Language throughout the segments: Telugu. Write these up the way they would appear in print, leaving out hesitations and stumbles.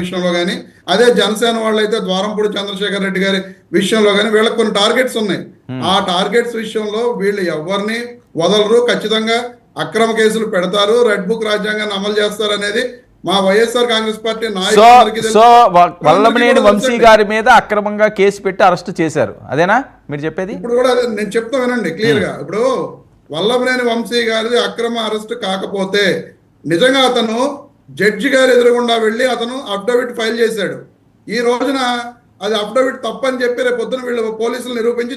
విషయంలో కానీ, అదే జనసేన వాళ్ళు అయితే ద్వారంపూడి చంద్రశేఖర్ రెడ్డి గారి విషయంలో కానీ వీళ్ళకి కొన్ని టార్గెట్స్ ఉన్నాయి. ఆ టార్గెట్స్ విషయంలో వీళ్ళు ఎవరిని వదలరు, ఖచ్చితంగా అక్రమ కేసులు పెడతారు, రెడ్ బుక్ రాజ్యాంగాన్ని అమలు చేస్తారు అనేది మా వైఎస్ఆర్ కాంగ్రెస్ పార్టీ నాయకులందరికీ సో వల్లభనేని వంశీ గారి మీద అక్రమంగా కేసు పెట్టి అరెస్ట్ చేశారు, అదేనా మీరు చెప్పేది? ఇప్పుడు కూడా నేను చెప్తా వినండి క్లియర్ గా. ఇప్పుడు వల్లభనేని వంశీ గారిది అక్రమ అరెస్ట్ కాకపోతే నిజంగా అతను జడ్జి గారు ఎదురుగుండా వెళ్ళి అతను అఫిడవిట్ ఫైల్ చేశాడు. ఈ రోజున అది అఫిడవిట్ తప్పని చెప్పి రేపొద్దున వీళ్ళు పోలీసులు నిరూపించి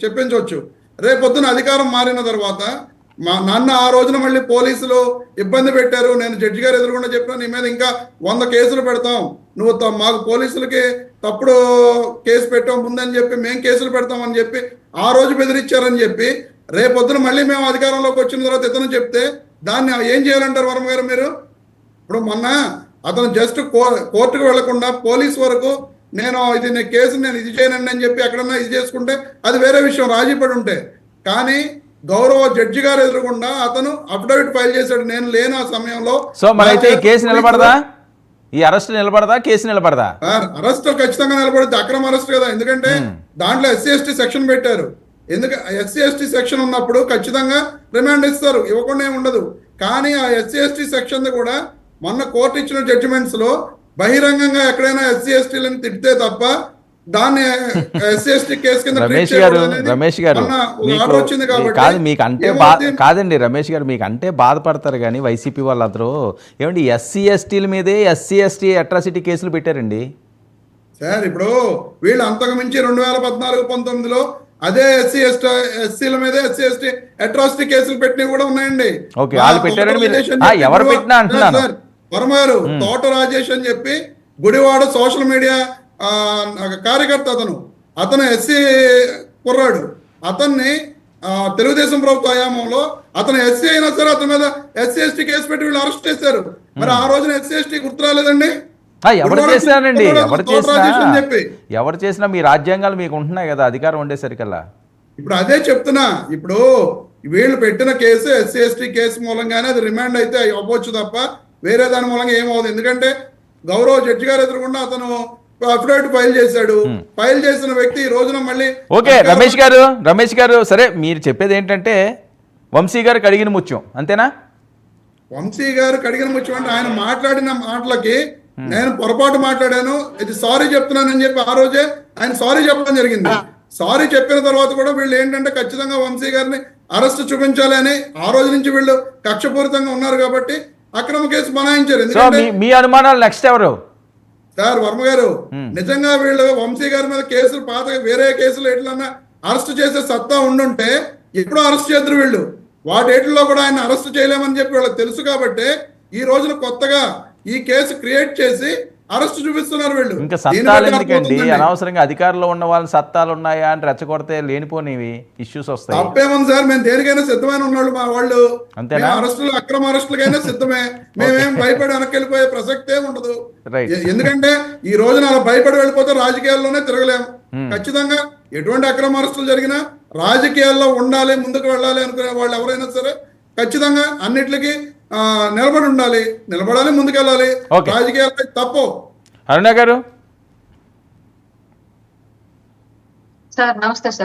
చెప్పించవచ్చు. రేపొద్దున అధికారం మారిన తర్వాత నన్ను ఆ రోజున మళ్ళీ పోలీసులు ఇబ్బంది పెట్టారు, నేను జడ్జి గారు ఎదురుగుండా చెప్పినా నీ మీద ఇంకా 100 కేసులు పెడతాం, నువ్వు మాకు పోలీసులకి తప్పుడు కేసు పెట్టాం ముందని చెప్పి మేము కేసులు పెడతామని చెప్పి ఆ రోజు బెదిరించారని చెప్పి రేపొద్దున మళ్ళీ మేము అధికారంలోకి వచ్చిన తర్వాత ఇతను చెప్తే దాన్ని ఏం చేయాలంటారు వర్మ గారు మీరు? ఇప్పుడు మొన్న అతను జస్ట్ కోర్టుకు వెళ్లకుండా పోలీస్ వరకు నేను కేసు నేను ఇది చేయనండి అని చెప్పి ఎక్కడన్నా ఇది చేసుకుంటే అది వేరే విషయం, రాజీ పడి ఉంటే. కానీ గౌరవ జడ్జి గారు ఎదురుకుండా అతను అఫిడవిట్ ఫైల్ చేశాడు, నేను లేను ఆ సమయంలో. సో మరైతే ఈ కేసు నిలబడదా, ఈ అరెస్ట్ నిలబడదా, కేసు నిలబడదా? అరెస్ట్ ఖచ్చితంగా నిలబడుతుంది, అక్రమ అరెస్ట్ కదా. ఎందుకంటే దాంట్లో SC/ST సెక్షన్ పెట్టారు. ఎందుకు SC/ST సెక్షన్ ఉన్నప్పుడు ఖచ్చితంగా రిమాండ్ ఇస్తారు, ఇవ్వకుండా ఉండదు. కానీ ఆ SC/ST సెక్షన్ కూడా మొన్న కోర్టు ఇచ్చిన జడ్జిమెంట్స్ లో బహిరంగంగా ఎక్కడైనా SC/STలను తిడితే తప్ప దాన్ని SC/ST కేసు కింద రమేష్ గారు కాదు మీకు అంటే కాదండి రమేష్ గారు, మీకు అంటే బాధపడతారు కానీ వైసీపీ వాళ్ళందరూ ఏమండి SC/STల మీదే SC/ST అట్రాసిటీ కేసులు పెట్టారండి సార్. ఇప్పుడు వీళ్ళు అంతకు మించి 2014-19లో అదే SC/STల మీద SC/ST అట్రాసిటీ కేసులు పెట్టినవి కూడా ఉన్నాయండి. ఎవరు పెట్టినా అంటున్నాను సార్. వర్మ గారు తోట రాజేష్ అని చెప్పి గుడివాడ సోషల్ మీడియా కార్యకర్త, అతను SC కుర్రాడు. అతన్ని తెలుగుదేశం ప్రభుత్వ హయాంలో అతను SC అయినా సరే అతని మీద SC/ST కేసు పెట్టి వీళ్ళు అరెస్ట్ చేశారు. మరి ఆ రోజున SC/ST గుర్తు రాలేదండి? ఎవరు చేసినా మీ రాజ్యాంగాలు మీకు ఉంటున్నాయి కదా అధికారం ఉండేసరికల్లా. ఇప్పుడు అదే చెప్తున్నా, ఇప్పుడు వీళ్ళు పెట్టిన కేసు SC/ST కేసు మూలంగానే అది రిమాండ్ అయితే అవ్వచ్చు తప్ప వేరే దాని మూలంగా ఏమవుతుంది. ఎందుకంటే గౌరవ జడ్జి గారు ఎదురుకుండా అతను అఫిడవిట్ ఫైల్ చేశాడు. ఫైల్ చేసిన వ్యక్తి ఈ రోజున మళ్ళీ ఓకే రమేష్ గారు సరే మీరు చెప్పేది ఏంటంటే వంశీ గారు కడిగిన ముత్యం అంతేనా? వంశీ గారు కడిగిన ముత్యం అంటే ఆయన మాట్లాడిన మాటలకి నేను పొరపాటు మాట్లాడాను, ఇది సారీ చెప్తున్నానని చెప్పి ఆ రోజే ఆయన సారీ చెప్పడం జరిగింది. సారీ చెప్పిన తర్వాత కూడా వీళ్ళు ఏంటంటే ఖచ్చితంగా వంశీ గారిని అరెస్ట్ చూపించాలి అని ఆ రోజు నుంచి వీళ్ళు కక్షపూరితంగా ఉన్నారు కాబట్టి అక్రమ కేసు బనాయించారు. మీ అనుమానాలు నెక్స్ట్ ఎవరు సార్? వర్మ గారు నిజంగా వీళ్ళు వంశీ గారి మీద కేసులు పాత వేరే కేసులు ఎట్లన్నా అరెస్ట్ చేసే సత్తా ఉండుంటే ఎప్పుడో అరెస్ట్ చేద్దరు వీళ్ళు. వాటిలో కూడా ఆయన అరెస్ట్ చేయలేమని చెప్పి వీళ్ళకి తెలుసు కాబట్టి ఈ రోజున కొత్తగా ఈ కేసు క్రియేట్ చేసి అరెస్ట్ చూపిస్తున్నారు వీళ్ళు. ఇంకా సత్తాలు ఎందుకండి, అనవసరంగా అధికారంలో ఉన్న వాళ్ళని సత్తాలు ఉన్నాయా అని రెచ్చగొడితే లేనిపోనివి ఇష్యూస్ వస్తాయి. తప్పేముంది సార్, మేము దేనికైనా సిద్ధమైన ఉన్నాడు మా వాళ్ళు. అంతేనా? అరెస్టులు అక్రమ అరెస్టులకైనా సిద్ధమే, మేమేం భయపడి వెనక్కి వెళ్ళిపోయే ప్రసక్తే ఉండదు. ఎందుకంటే ఈ రోజున అలా భయపడి వెళ్ళిపోతే రాజకీయాల్లోనే తిరగలేము. ఖచ్చితంగా ఎటువంటి అక్రమ అరెస్టులు జరిగినా రాజకీయాల్లో ఉండాలి, ముందుకు వెళ్ళాలి అనుకునే వాళ్ళు ఎవరైనా సరే ఖచ్చితంగా అన్నిటికీ నిలబడాలి, ముందుకెళ్ళాలి. రాజకీయాలు తప్పు. అరుణ గారు సార్ నమస్తే సార్.